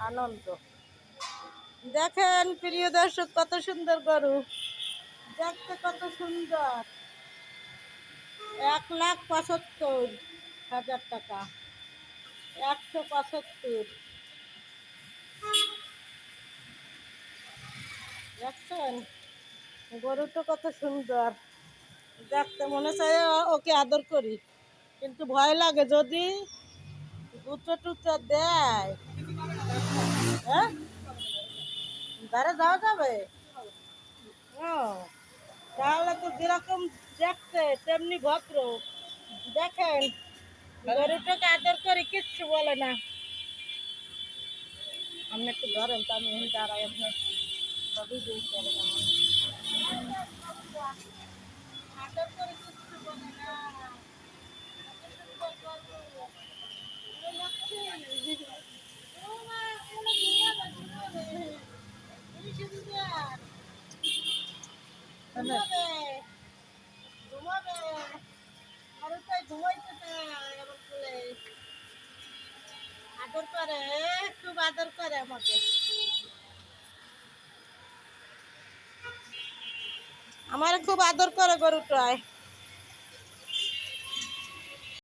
আনন্দ। দেখেন প্রিয় দর্শক, কত সুন্দর গরু, দেখতে কত সুন্দর। 1,75,000 টাকা, 175। দেখছেন গরুটা কত সুন্দর, দেখতে মনে চায় ওকে আদর করি, কিন্তু ভয় লাগে যদি গুঁতো টুচো দেয়। হ্যাঁ, ধারে যাওয়া যাবে। ও, তাহলে তো যেরকম দেখতে তেমনি ভদ্র। দেখেন গরুটাকে আদর করে কিচ্ছু বলে না। আপনি একটু ধরেন তো, আমি দাঁড়াই, আপনি সবই দিয়ে করেন। আদর করে কিচ্ছু বলে না। ঘুমাবে, ঘুমাবে, আর তাই ঘুমাইতে চায় আমার কোলে। আদর করে, খুব আদর করে আমাকে। আমার খুব আদর করে গরুটায়।